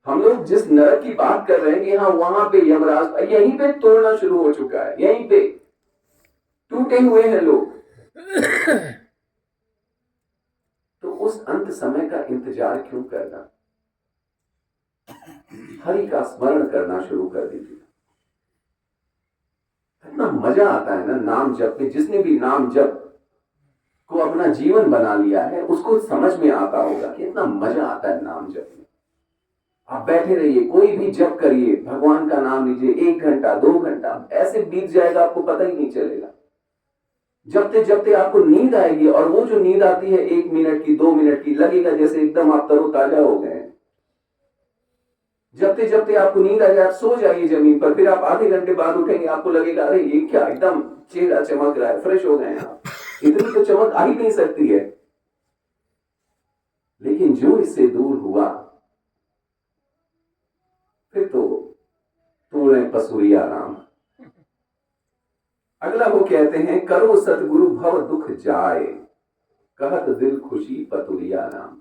हम लोग जिस नरक की बात कर रहे हैं कि हाँ वहां पे यमराज यहीं पे तोड़ना शुरू हो चुका है, यहीं पे टूटे हुए हैं लोग। तो उस अंत समय का इंतजार क्यों करना, हरि का स्मरण करना शुरू कर दीजिए। इतना मजा आता है ना नाम जप में। जिसने भी नाम जप को अपना जीवन बना लिया है उसको समझ में आता होगा कि इतना मजा आता है नाम जप में। आप बैठे रहिए, कोई भी जप करिए, भगवान का नाम लीजिए, 1 घंटा 2 घंटा ऐसे बीत जाएगा आपको पता ही नहीं चलेगा। जपते जपते आपको नींद आएगी, और वो जो नींद आती है 1 मिनट की 2 मिनट की, लगेगा जैसे एकदम आप तरोताजा हो गए। जपते जपते आपको नींद आ जाए, आप सो जाइए जमीन पर, फिर आप आधे घंटे बाद उठेंगे, आपको लगेगा अरे ये क्या, एकदम चेहरा चमक रहा है, फ्रेश हो गए आप। इतनी तो चमक आ ही नहीं सकती है। लेकिन जो इससे दूर हुआ फिर तो तोड़े पसूरिया राम। अगला वो कहते हैं, करो सतगुरु भव दुख जाए, कहत दिल खुशी पतुरिया राम।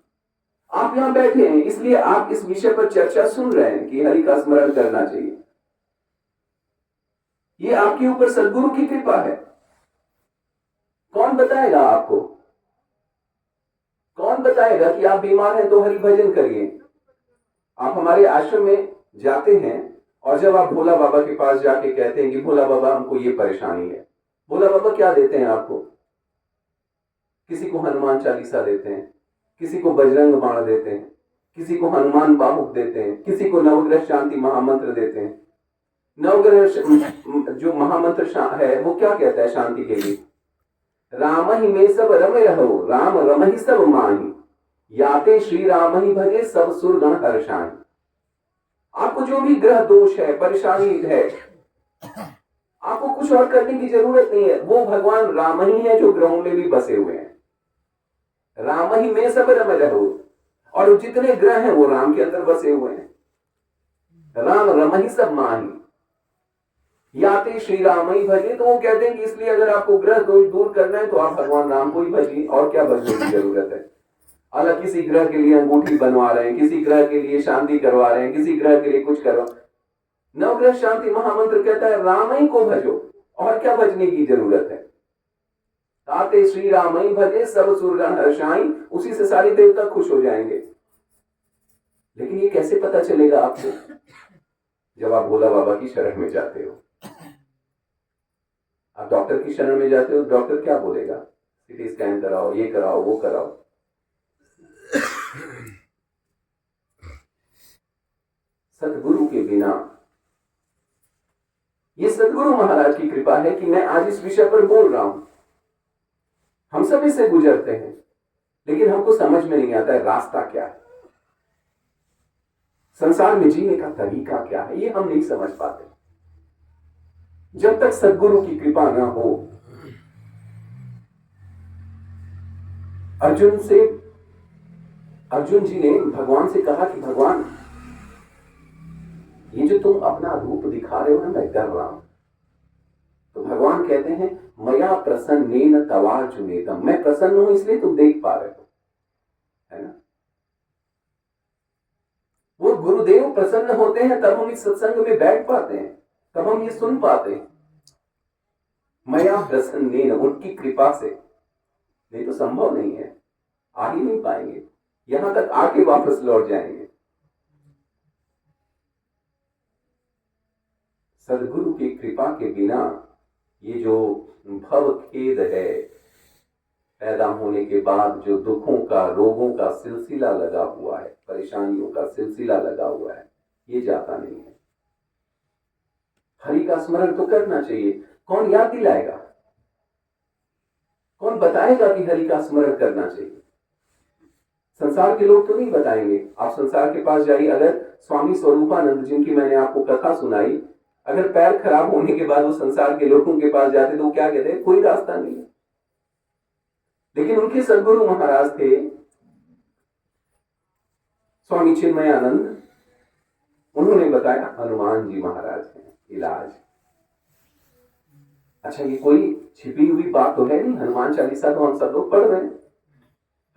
आप यहां बैठे हैं इसलिए आप इस विषय पर चर्चा सुन रहे हैं कि हरि का स्मरण करना चाहिए। ये आपके ऊपर सदगुरु की कृपा है। कौन बताएगा आपको, कौन बताएगा कि आप बीमार हैं तो हरि भजन करिए। आप हमारे आश्रम में जाते हैं और जब आप भोला बाबा के पास जाके कहते हैं कि भोला बाबा हमको ये परेशानी है, भोला बाबा क्या देते हैं आपको? किसी को हनुमान चालीसा देते हैं, किसी को बजरंग बाण देते हैं, किसी को हनुमान बाहुक देते हैं, किसी को नवग्रह शांति महामंत्र देते हैं। नवग्रह जो महामंत्र है वो क्या कहता है शांति के लिए? राम ही में सब रमे रहो, राम रम ही सब माही, याते श्री राम ही भजे सब सुर गण हर्षाई। आपको जो भी ग्रह दोष है, परेशानी है, आपको कुछ और करने की जरूरत नहीं है। वो भगवान राम ही है जो ग्रहों में भी बसे हुए हैं। राम ही में सब रमे रहो, और जितने ग्रह हैं वो राम के अंदर बसे हुए हैं। राम रम ही सब माही, याते श्री राम ही भजे। तो वो कहते हैं कि इसलिए अगर आपको ग्रह दोष दूर करना है तो आप भगवान राम को ही भजिए, और क्या भजने की जरूरत है। अलग किसी ग्रह के लिए अंगूठी बनवा रहे हैं, किसी ग्रह के लिए शांति करवा रहे हैं, किसी ग्रह के लिए कुछ करवा। नवग्रह शांति महामंत्र कहता है राम ही को भजो, और क्या भजने की जरूरत है। आते श्री राम ही भजे सब सुरगण हर्षाई, उसी से सारे देवता खुश हो जाएंगे। लेकिन ये कैसे पता चलेगा आपको? जब आप भोला बाबा की शरण में जाते हो। आप डॉक्टर की शरण में जाते हो, डॉक्टर क्या बोलेगा? सीटी स्कैन कराओ, ये कराओ, वो कराओ। सतगुरु के बिना, ये सतगुरु महाराज की कृपा है कि मैं आज इस विषय पर बोल रहा हूं। हम सब इससे गुजरते हैं, लेकिन हमको समझ में नहीं आता है रास्ता क्या है, संसार में जीने का तरीका क्या है, ये हम नहीं समझ पाते। जब तक सद्गुरु की कृपा ना हो। अर्जुन जी ने भगवान से कहा कि भगवान, ये जो तुम अपना रूप दिखा रहे हो ना, मैं डर रहा हूं। तो भगवान कहते हैं, मया प्रसन्नेन तवार्जुनेदम, मैं प्रसन्न हूं इसलिए तुम देख पा रहे हो, है ना। वो गुरुदेव प्रसन्न होते हैं तब हम इस सत्संग में बैठ पाते हैं, तब हम ये सुन पाते हैं। मया प्रसन्नेन, उनकी कृपा से, नहीं तो संभव नहीं है, आ ही नहीं पाएंगे। यहां तक आके वापस लौट जाएंगे। सदगुरु की कृपा के बिना ये जो भव खेद है, पैदा होने के बाद जो दुखों का, रोगों का सिलसिला लगा हुआ है, परेशानियों का सिलसिला लगा हुआ है, ये जाता नहीं है। हरि का स्मरण तो करना चाहिए। कौन याद दिलाएगा? कौन बताएगा कि हरि का स्मरण करना चाहिए? संसार के लोग तो नहीं बताएंगे। आप संसार के पास जाइए, अगर स्वामी स्वरूपानंद जिनकी मैंने आपको कथा सुनाई, अगर पैर खराब होने के बाद वो संसार के लोगों के पास जाते तो वो क्या कहते हैं? कोई रास्ता नहीं है। लेकिन उनके सद्गुरु महाराज थे स्वामी चिन्मयानंद, उन्होंने बताया हनुमान जी महाराज हैं इलाज। अच्छा, ये कोई छिपी हुई बात तो है नहीं, हनुमान चालीसा तो हम सब लोग पढ़ रहे हैं।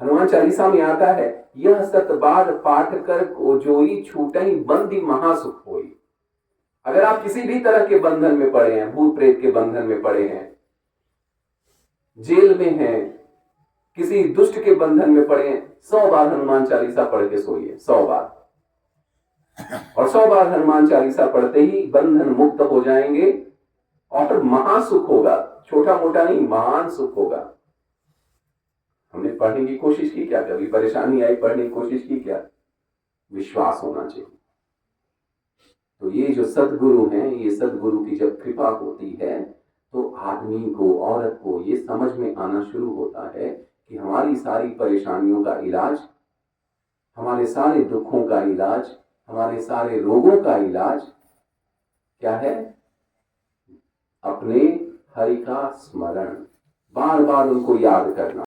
हनुमान चालीसा में आता है, यह सत बार पाठ कर को जोई छूटहि बंदी महासुख होई। अगर आप किसी भी तरह के बंधन में पड़े हैं, भूत प्रेत के बंधन में पड़े हैं, जेल में हैं, किसी दुष्ट के बंधन में पड़े हैं, 100 बार हनुमान चालीसा पढ़ के सोइए, 100 बार। और 100 बार हनुमान चालीसा पढ़ते ही बंधन मुक्त हो जाएंगे और महासुख होगा। छोटा मोटा नहीं, महान सुख होगा। हमने पढ़ने की कोशिश की क्या? कभी परेशानी आई, पढ़ने की कोशिश की क्या? विश्वास होना चाहिए। तो ये जो सदगुरु हैं, ये सदगुरु की जब कृपा होती है तो आदमी को, औरत को ये समझ में आना शुरू होता है कि हमारी सारी परेशानियों का इलाज, हमारे सारे दुखों का इलाज, हमारे सारे रोगों का इलाज क्या है? अपने हरि का स्मरण, बार बार उनको याद करना।